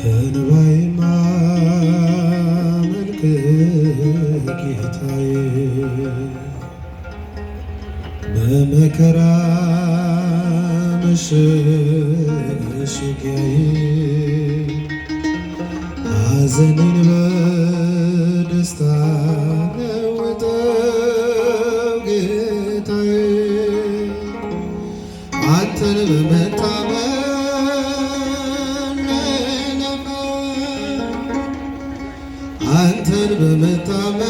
እንባዬን ማመልክ ጌታዬ በመከራ መሸሸጊያዬ ሐዘኔን በደስታ ለውጠው ጌታዬ አንተን በመታመን አንተን በመታመን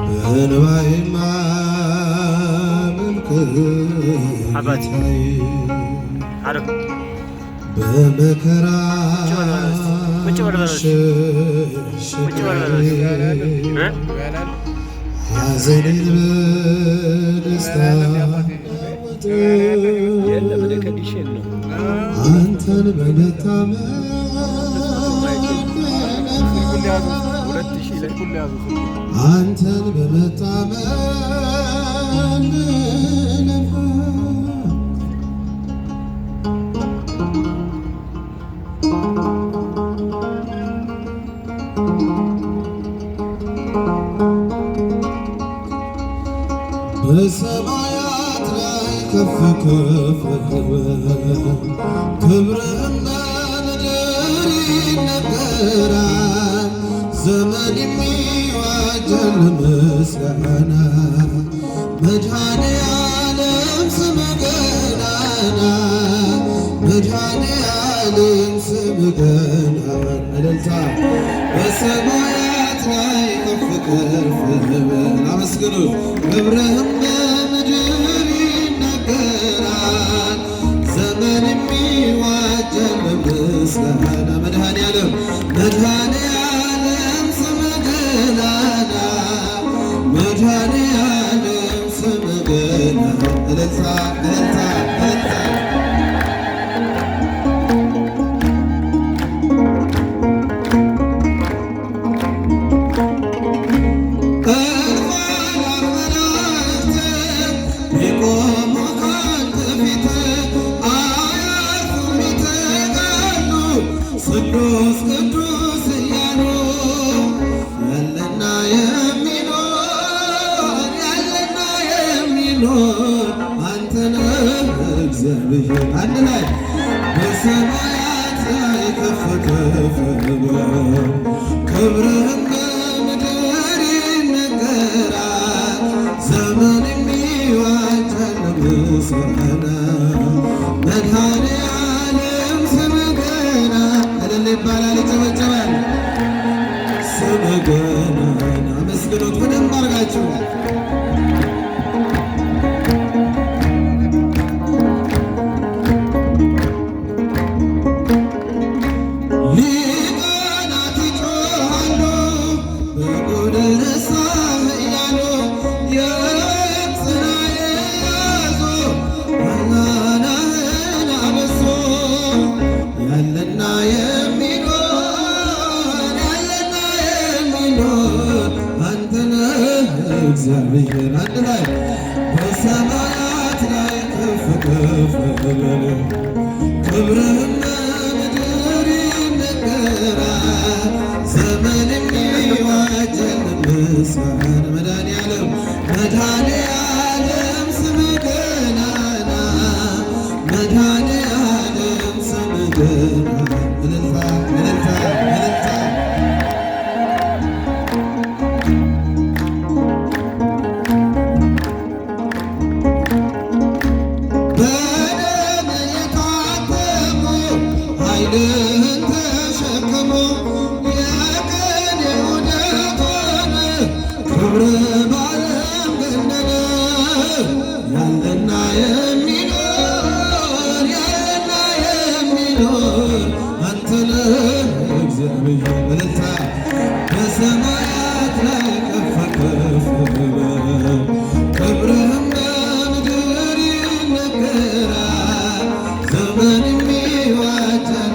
በእንባዬ ማመልክ ጌታዬ በመከራ ሐዘኔን በደስታ አንተን በመታመን አንተን በመታመን በሰማያት ላይ ከፍ ከፍ ክብርህና ምድር ይነገራል ዘመን የሚዋጀን ምስጋና መድኃኔዓለም ስምህ ገናና መድኃኔዓለም ስምህ ገናና እልልታ በሰማያት ላይ ከፍ ከፍ በል አመስግኑት ክብርህም በምድር ይነገራል ዘመን የሚዋጀን ምስጋና መድኃኔዓለም መድኃኔዓለም ስምህ ገናና መድኃኔዓለም ስምህ ገናና እልልታ እልልታ እልልታ ቅዱስ ቅዱስ እያሉ ያለና የሚኖር አንተ ነህ እግዚአብሔር አንድ ላይ በሰማያት ላይ ከፍ ከፍ በል ክብርህም በምድር ይነገራል ዘመን የሚዋጀን ምስጋና መድኃኔዓለም ስምህ ገናና ይባላል ይጨበጨባል ስምህ ገናና አመስግኑት በደንብ አድርጋችሁ ሊቃናት ይጮኻሉ በጎደል ንስሐ እያሉ የጽና የያዙ ገናናህን አበሱ ያለና አንተ ነህ እግዚአብሔር አንድ ላይ በሰማያት ላይ ከፍ ከፍ በል ክብርህም በምድር ይነገራል ዘመን የሚዋጀን ምስጋና መድኃኔዓለም መድኃኔዓለም ስምህ ገናና መድኃኔዓለም ስምህ ገናና እልልታ እልልታ እልልታ ኃይልህን ተሸክሞ የቀን የውደት ሆነ ክብርህ በዓለም ገነነ ያለና የሚኖር አንተ ነህ እግዚአብሔር እልልታ በሰማያት ላይ ከፍ ከፍ በል ክብርህም በምድር ይነገራል ዘመን የሚዋጀን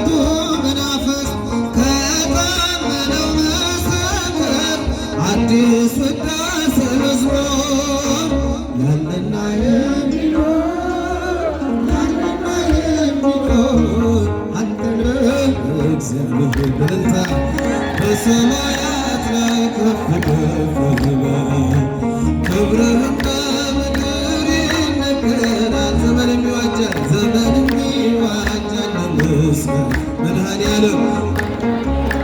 ከንቱ መናፍስት ከታመነው ምስክር አዲስ ውዳሴ መዝሙር ያለና እግዚአብሔር በልታ በሰማያት ላይ ከፍ ከፍ ይበል። ክብርህም በምድር ይነገራል። ዘመን የሚዋጃል ለመስገን መድኃኔዓለም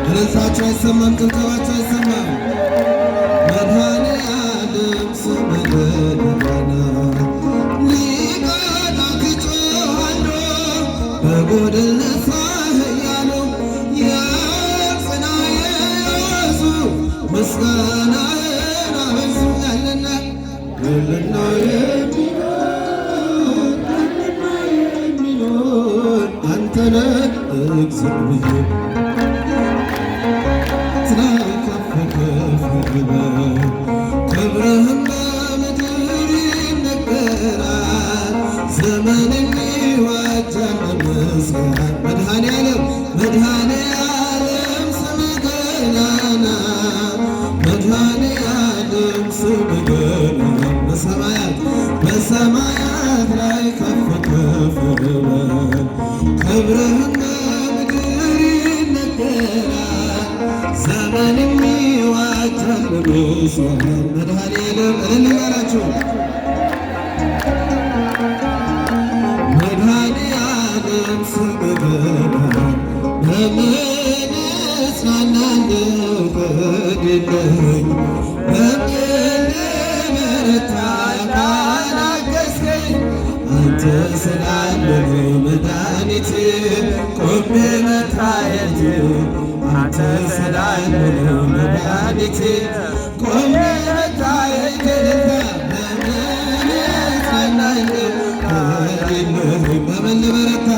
እልልታቸው አይሰማም፣ ጭብጨባቸው አይሰማም። መድኃኔዓለም ስምህ ገናና ሊቃናት ይጮኻሉ በጎድን ምስጋናህን አበዙ ያለና የሚኖር አንተ ነህ እግዚአብሔር። ላይ ከፍ ከፍ ይበል ክብርህም በምድር ይነገራል። ዘመንን ይዋጃል በምስጋና መድኃኔዓለም ስምህ ገናና መድኃኔዓለም ስምህ ገናና በሰማያት ላይ ከፍ ከፍ ይበል ክብርህም በምድር ይነገራል። ዘመንም ይዋጃል በምስጋና መድኃኔዓለም እልል ይበላችሁ መድኃኔዓለም ስምህ ገናና በምን እጽናናለሁ በሌለኝ በምን ልበረታ ካላገዝከኝ አንተ ስላለህ መድኃኒቴ ቆሜ መታየቴ አንተ ስላለህ መድኃኒቴ ቆሜ መታየቴ በምን እጽናናለሁ በሌለኝ በምን ልበረታ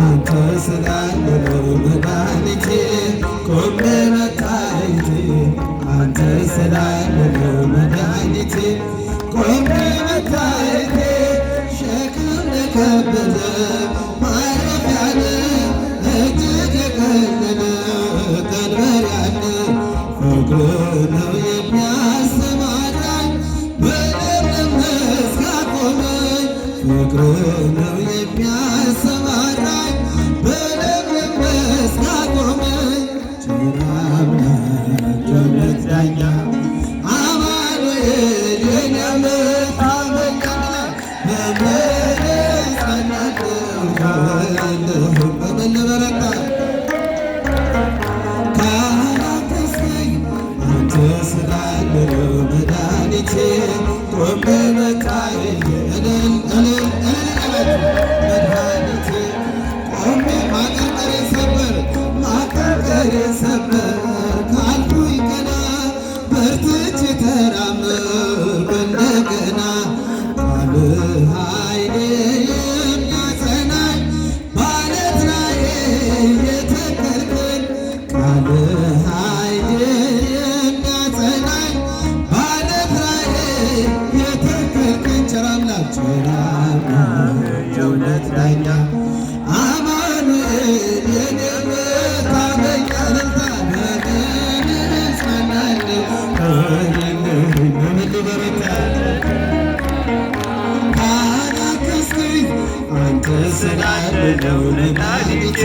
አንተ ስላለህ መድኃኒቴ ቆሜ መታየቴ አንተ ስላለህ መድኃኒቴ ቆሜ መታየቴ ሸክም የከበደ ማረፊያ ነህ እጅግ የቀለለ ቀንበር ያለ ፍቅርህ ነው የሚያሰማራኝ በለምለም መስክ ያቆመኝ ፍቅርህ ነው የሚያሰማራኝ በለምለም መስክ ያቆመኝ ቸር አምላክ የእውነት ዳኛ አማኑኤል የኔ መታመኛ በምን እጽናናለሁ ከሌለህ በምን ልበረታ ካላገዝከኝ አንተ ስላለህ መድኃኒቴ ቆሜ መታየቴ መድኃኒቴ ቆሜ ማቀርቀሬን ሰበር ካልኩኝ ቀና በርትቼ ተራመድኩ እንደገና ቃልህ ኃይሌ የሚያጸናኝ በዓለት ላይ የተከልከኝ ቃልህ ኃይሌ የሚያጸናኝ በዓለት ላይ የተከልከኝ ቸር አምላክ የእውነት ዳኛ አማኑኤል የኔ መታመኛ እልልታ በምን እጽናናለሁ ከሌለህ በምን ልበረታ ካላገዝከኝ አንተ ስላለህ መድኃኒቴ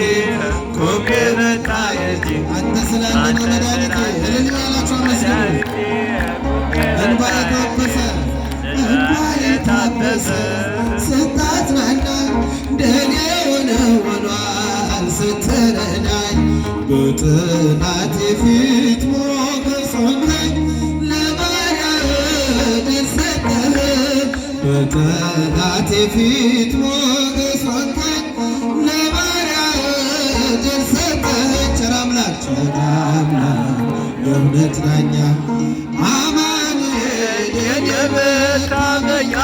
ቆሜ መታየቴ አንተ ስላለህ መድኃኒቴ እልል ያላችሁ አመስግኑ እንባ የታበሰ ስታጽናናኝ ደኔ ሆኗል ስትረዳኝ በጠላቴ ፊት ሞገስ ሆንከኝ ለባሪያህ ድል ሰጠኸኝ በጠላቴ ፊት ሞገስ ሆንከኝ ለባሪያህ ድል ሰጠኸኝ ቸር አምላክ የእውነት ዳኛ አማኑኤል የኔ መታመኛ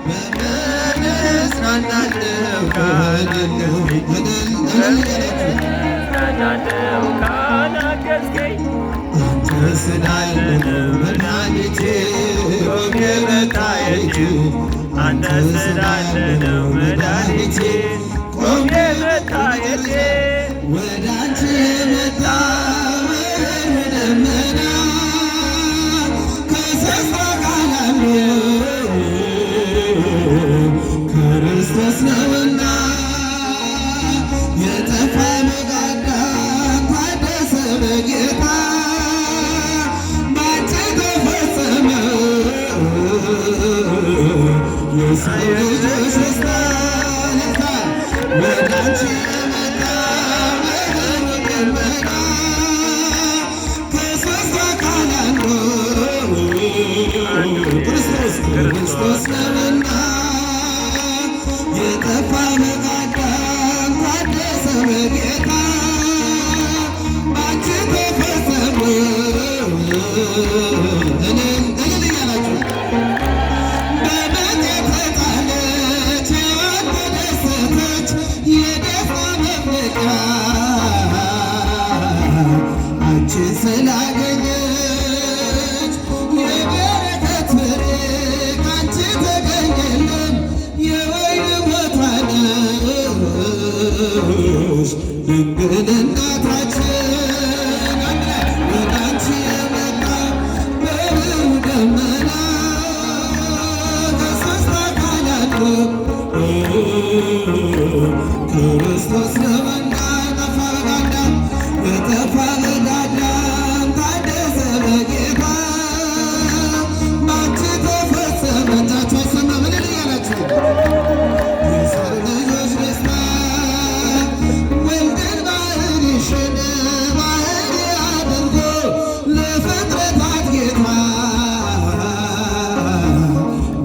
በምን እጽናናለሁ ከሌለህ ካላገዝከኝ አንተ ስላለህ መድኃኒቴ ቆሜ መታየቴ አንተ ስላለ ነው መድኃኒቴ ቆሜ መታየቴ። ወደ አንቺ የመጣ ደመና ከሰስታ ቃላሉ ክርስቶስ ነውና የጠፋ መጋዳ ታደሰ በጌታ ባንቺ ተፈጸመ የሰው ልጆች ደስታ። ወደ አንቺ የመጣ ደመና ከሦስት አካል አንዱ ክርስቶስ ነውና የጠፋ መጋዳን ታደሰ በጌታ ባንቺ ተፈጸመ። እልል እያላችሁ በሞት የተጣለች ሕይወት ተደሰተች የደስታ መፍለቂያ አንቺን ስላገኘች የበረከት ፍሬ ካንቺ ተገኘልን የወይን ቦታ ነሽ ድንግል እናታችን። ወደ አንቺ የመጣ በብሩህ ደመና ከሦስት አካል አንዱ ክርስቶስ ነውና የጠፋ መጋዳን ታደሰ በጌታ ባንቺ ተፈጸመ። እጃችሁ አይሰማም እልል እያላችሁ የሰው ልጆች ደስታ ወልድን ባህርይሽን ባህርይ አድርጎ ለፍጥረታት ጌታ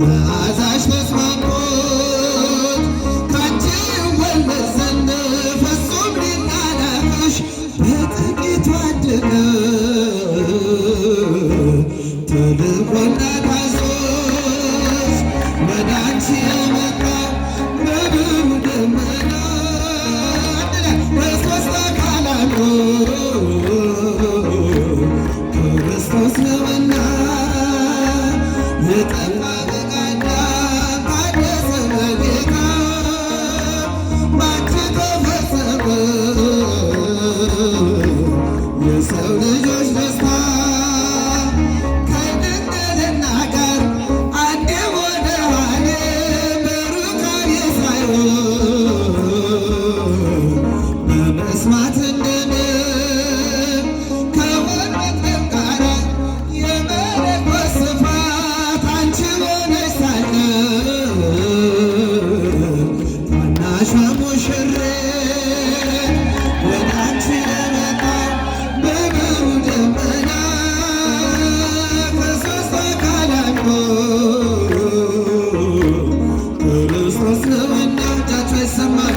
መዓዛሽ ተስማምቶት ካንቺ ይወለድ ዘንድ ፍጹም ሊናናቅሽ በጥቂቱ አደገ ተልኮና ታዞሽ ወደ አንቺ የመጣ በብሩህ ደመና በሦስት አካል አንዱ ክርስቶስ ነውና የጠፋ መጋዳን ታደሰ በጌታ ባንቺ ተፈጸመ የሰው ልጆች ደስታ። ከድንግልና ጋር አንዴ ወደ ኋላ በሩካቤ ሳይሆን በመስማት እንድንል ከወንበዴም ጋር የመለኮት ስፋት አንቺ ሆነሽ ሳለ ታናሿ ሙሽሪት ወደ አንቺ የመጣ በብሩህ ደመና ከሦስት አካል አንዱ ክርስቶስ ነውና እጃችሁ አይሰማም